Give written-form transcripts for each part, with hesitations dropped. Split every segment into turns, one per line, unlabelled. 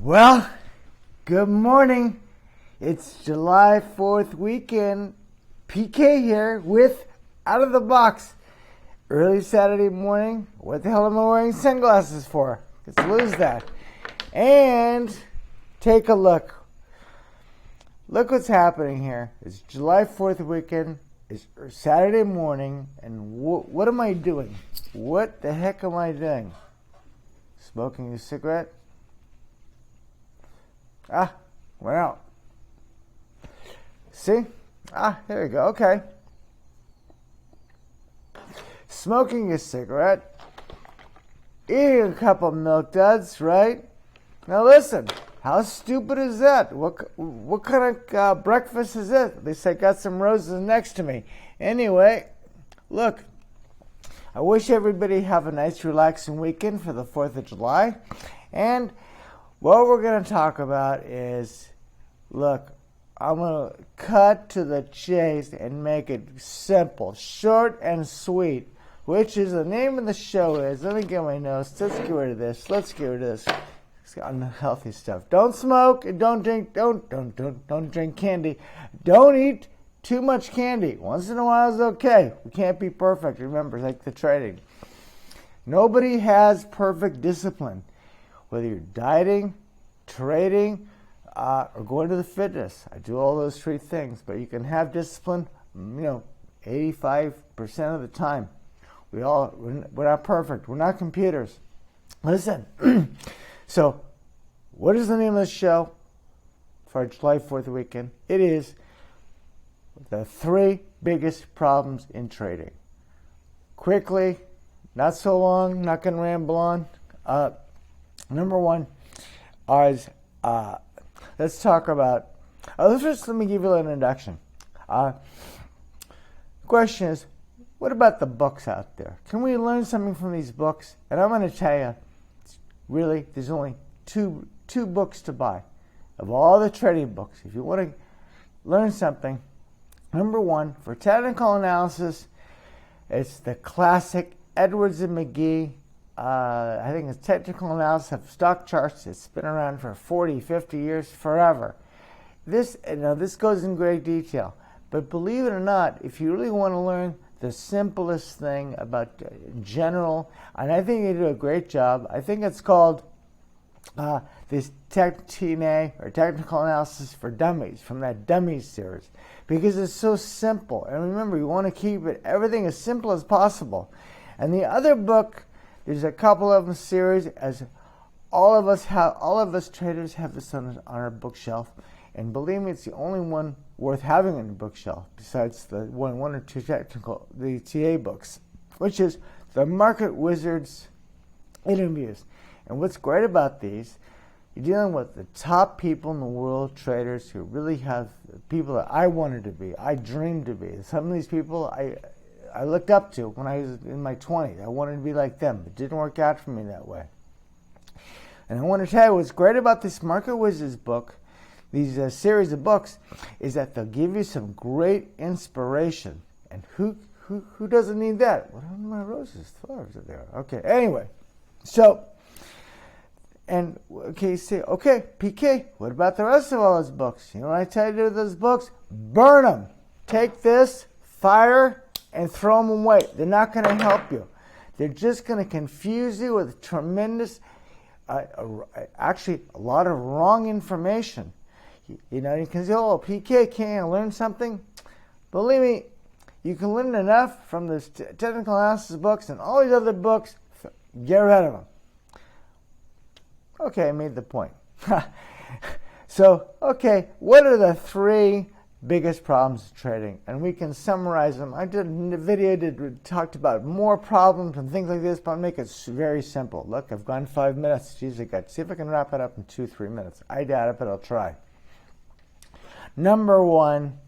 Well, good morning. It's July 4th weekend. PK here with Out of the Box. Early Saturday morning. What the hell am I wearing sunglasses for? Let's lose that. And take a look. Look what's happening here. It's July 4th weekend. It's Saturday morning. And what am I doing? What the heck am I doing? Smoking a cigarette? Went out. See? There we go. Okay. Smoking a cigarette. Eating a couple of Milk Duds, right? Now listen, how stupid is that? What kind of breakfast is it? At least I got some roses next to me. Anyway, look. I wish everybody have a nice relaxing weekend for the 4th of July. And what we're going to talk about is, look, I'm going to cut to the chase and make it simple, short and sweet, which is the name of the show is, let me get my notes, let's get rid of this, It's unhealthy stuff. Don't smoke, don't drink, don't drink candy, don't eat too much candy. Once in a while is okay. We can't be perfect, remember, like the trading. Nobody has perfect discipline. Whether you're dieting, trading, or going to the fitness. I do all those three things, but you can have discipline, 85% of the time. We're not perfect. We're not computers. Listen, so what is the name of the show for July 4th weekend? It is the 3 biggest problems in trading. Quickly, not so long, not going to ramble on. Number 1 is, let's talk about, let me give you an introduction. Question is, what about the books out there? Can we learn something from these books? And I'm going to tell you, really, there's only two books to buy. Of all the trading books, if you want to learn something, number 1, for technical analysis, it's the classic Edwards and McGee. I think it's technical analysis of stock charts. It's been around for 40, 50 years, forever. This goes in great detail. But believe it or not, if you really want to learn the simplest thing about general, and I think they do a great job, I think it's called this TNA, or Technical Analysis for Dummies, from that Dummies series, because it's so simple. And remember, you want to keep everything as simple as possible. And the other book, there's a couple of them series, as all of us traders have this on our bookshelf, and believe me, it's the only one worth having on the bookshelf besides the one or two the TA books, which is the Market Wizards interviews. And what's great about these, you're dealing with the top people in the world, traders who really have people that I wanted to be, I dreamed to be. Some of these people I looked up to when I was in my 20s. I wanted to be like them. It didn't work out for me that way. And I want to tell you what's great about this Market Wizards book, these series of books, is that they'll give you some great inspiration. And who doesn't need that? What are my roses? Flowers are there. Okay, anyway. So, PK, what about the rest of all those books? You know what I tell you to do with those books? Burn them. Take this, fire, and throw them away. They're not going to help you. They're just going to confuse you with tremendous, actually a lot of wrong information. You can say, oh, PK, can't I learn something? Believe me, you can learn enough from the technical analysis books and all these other books. Get rid of them. Okay, I made the point. So, what are the 3 biggest problems in trading? And we can summarize them. I did a video talked about more problems and things like this, but I'll make it very simple. Look, I've gone 5 minutes. Geez, see if I can wrap it up in 2-3 minutes. I doubt it, but I'll try. Number 1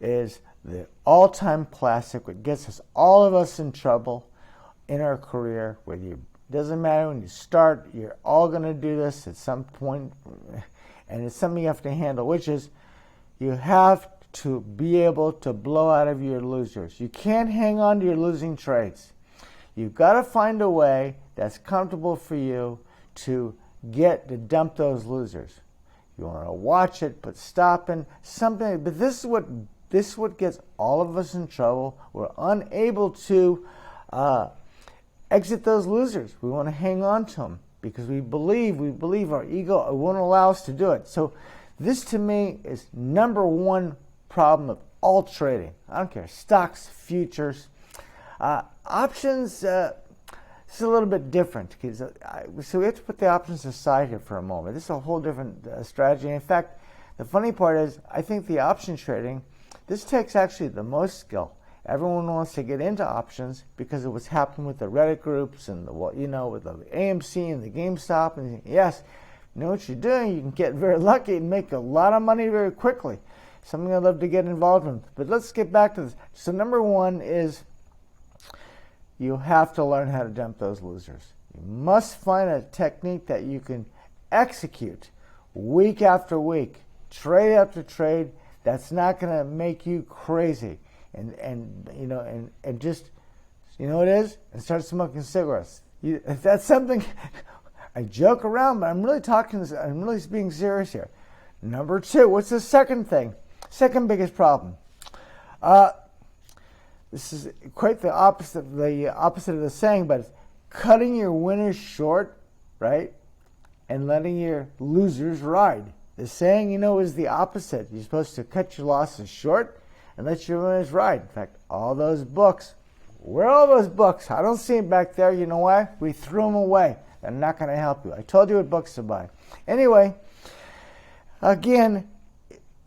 is the all-time classic, what gets all of us in trouble in our career. Doesn't matter when you start, you're all going to do this at some point, and it's something you have to handle, which is you have to be able to blow out of your losers. You can't hang on to your losing trades. You've got to find a way that's comfortable for you to get to dump those losers. You want to watch it, put stop in, something. But this is what gets all of us in trouble. We're unable to exit those losers. We want to hang on to them because we believe our ego won't allow us to do it. So this to me is number one problem of all trading. I don't care, stocks, futures, options. It's a little bit different because so we have to put the options aside here for a moment. This is a whole different strategy. In fact, the funny part is I think the option trading, this takes actually the most skill. Everyone wants to get into options because of what's happening with the Reddit groups and with the AMC and the GameStop. And yes, you know what you're doing. You can get very lucky and make a lot of money very quickly. Something I'd love to get involved in. But let's get back to this. So number one is you have to learn how to dump those losers. You must find a technique that you can execute week after week, trade after trade. That's not going to make you crazy, and just what it is, and start smoking cigarettes. If that's something, I joke around, but I'm really talking. I'm really being serious here. Number two, what's the second thing? Second biggest problem. This is quite the opposite of the saying, but it's cutting your winners short, right? And letting your losers ride. The saying, is the opposite. You're supposed to cut your losses short and let your winners ride. In fact, all those books, where are all those books? I don't see them back there. You know why? We threw them away. They're not going to help you. I told you what books to buy. Anyway, again,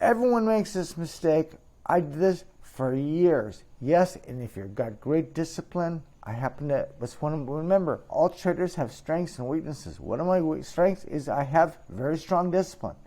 everyone makes this mistake. I did this for years. Yes, and if you've got great discipline, remember, all traders have strengths and weaknesses. One of my strengths is I have very strong discipline.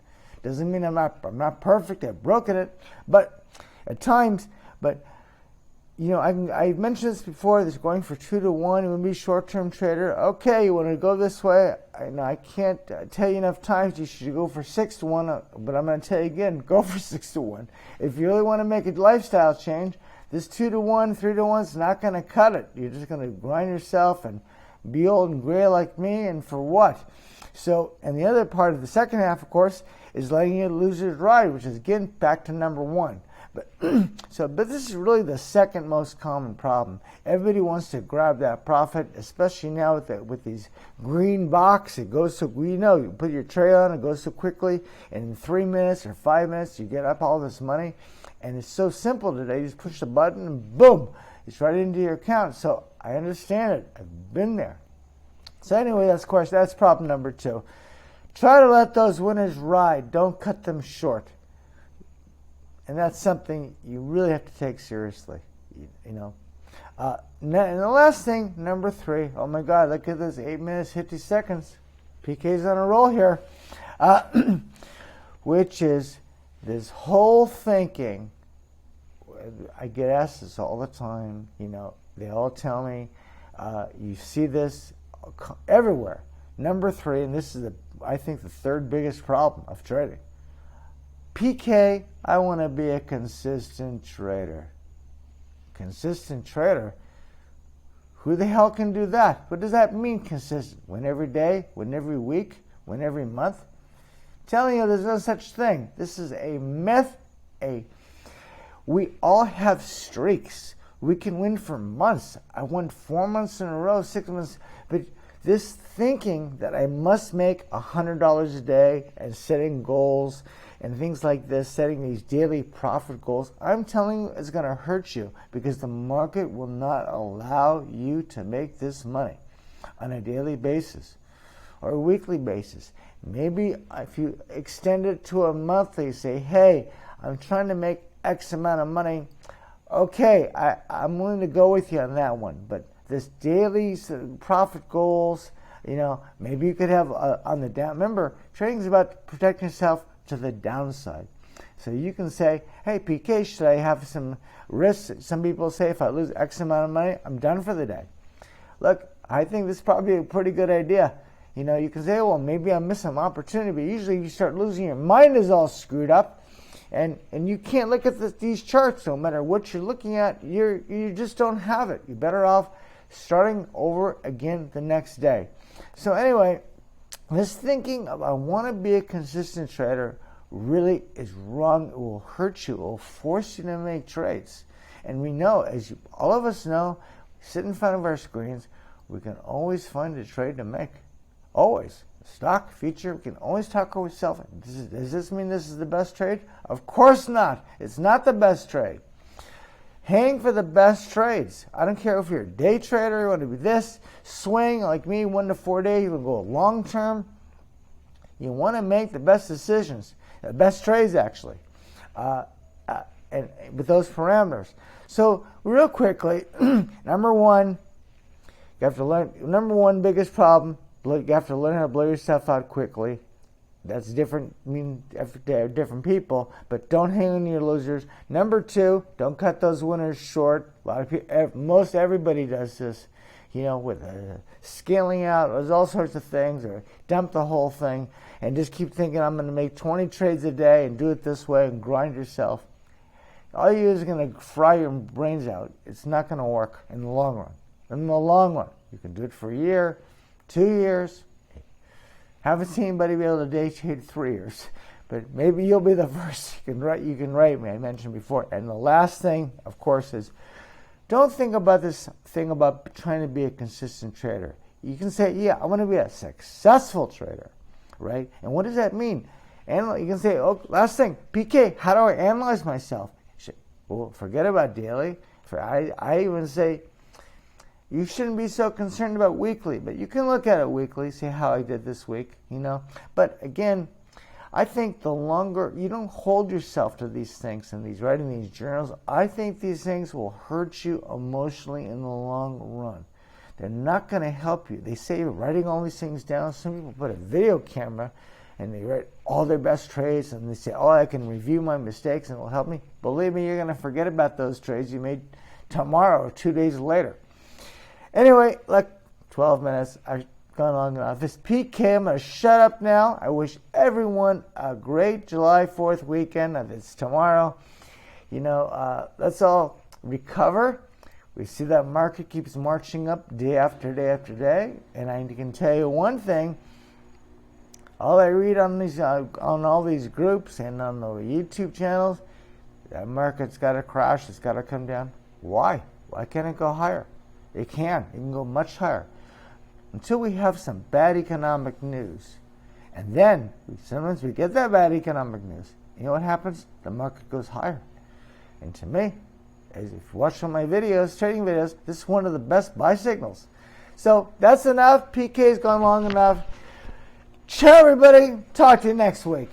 Doesn't mean I'm not perfect. I've broken it, but at times, I mentioned this before. This going for 2-to-1. You want to be a short-term trader. Okay, you want to go this way. I can't tell you enough times you should go for 6-to-1. But I'm going to tell you again, go for 6-to-1. If you really want to make a lifestyle change, this 2-to-1, 3-to-1 is not going to cut it. You're just going to grind yourself and be old and gray like me, and for what? So, and the other part of the second half, of course, is letting your losers ride, which is again back to number one. But this is really the second most common problem. Everybody wants to grab that profit, especially now with these green box. It goes so you put your trade on, it goes so quickly, and in 3 minutes or 5 minutes you get up all this money, and it's so simple today. You just push the button and boom, it's right into your account. So I understand it. I've been there. So anyway, that's problem number two. Try to let those winners ride. Don't cut them short. And that's something you really have to take seriously, And the last thing, number three. Oh my God, look at this, 8 minutes, 50 seconds. PK's on a roll here. Which is this whole thinking. I get asked this all the time. They all tell me, you see this everywhere. Number three, and this is I think the third biggest problem of trading. PK, I want to be a consistent trader. Consistent trader? Who the hell can do that? What does that mean, consistent? Win every day? Win every week? Win every month? I'm telling you, there's no such thing. This is a myth. We all have streaks. We can win for months. I won 4 months in a row, 6 months. But this thinking that I must make $100 a day and setting goals and things like this, setting these daily profit goals, I'm telling you, it's going to hurt you because the market will not allow you to make this money on a daily basis or a weekly basis. Maybe if you extend it to a monthly, say, hey, I'm trying to make X amount of money. Okay, I'm willing to go with you on that one. But this daily profit goals, maybe you could have on the down. Remember, trading is about protecting yourself to the downside. So you can say, hey, PK, should I have some risks? Some people say if I lose X amount of money, I'm done for the day. Look, I think this is probably a pretty good idea. You can say, well, maybe I'm missing an opportunity, but usually you start losing, your mind is all screwed up, and you can't look at these charts. No matter what you're looking at, you just don't have it. You're better off starting over again the next day. So anyway, This thinking of I want to be a consistent trader really is wrong. It will hurt you. It will force you to make trades. And we know, as all of us know, sit in front of our screens, we can always find a trade to make. Always. Stock, future, we can always talk ourselves. Does this mean this is the best trade? Of course not. It's not the best trade. Hang for the best trades. I don't care if you're a day trader, you want to be this, swing like me, 1 to 4 days, you want to go long term. You want to make the best decisions, the best trades actually, and with those parameters. So real quickly, number one biggest problem, you have to learn how to blow yourself out quickly. That's different, different people, but don't hang on your losers. Number two, don't cut those winners short. A lot of people, most everybody does this, with scaling out. There's all sorts of things, or dump the whole thing and just keep thinking I'm going to make 20 trades a day and do it this way and grind yourself. All you do is going to fry your brains out. It's not going to work in the long run. In the long run, you can do it for a year, 2 years. Haven't seen anybody be able to day trade 3 years, but maybe you'll be the first. You can write me. I mentioned before. And the last thing, of course, is don't think about this thing about trying to be a consistent trader. You can say, yeah, I want to be a successful trader, right? And what does that mean? And you can say, oh, last thing, PK, how do I analyze myself? Well, forget about daily. I even say, you shouldn't be so concerned about weekly, but you can look at it weekly, see how I did this week, But again, I think the longer you don't hold yourself to these things and writing these journals, I think these things will hurt you emotionally in the long run. They're not going to help you. They say writing all these things down. Some people put a video camera and they write all their best trades and they say, oh, I can review my mistakes and it will help me. Believe me, you're going to forget about those trades you made tomorrow or 2 days later. Anyway, 12 minutes. I've gone long enough. This PK, I'm going to shut up now. I wish everyone a great July 4th weekend. It's tomorrow. Let's all recover. We see that market keeps marching up day after day after day. And I can tell you one thing. All I read on all these groups and on the YouTube channels, that market's got to crash. It's got to come down. Why? Why can't it go higher? It can go much higher until we have some bad economic news. And then sometimes we get that bad economic news. You know what happens? The market goes higher. And to me, as if you watch all my videos, trading videos, this is one of the best buy signals. So that's enough. PK's gone long enough. Ciao, everybody. Talk to you next week.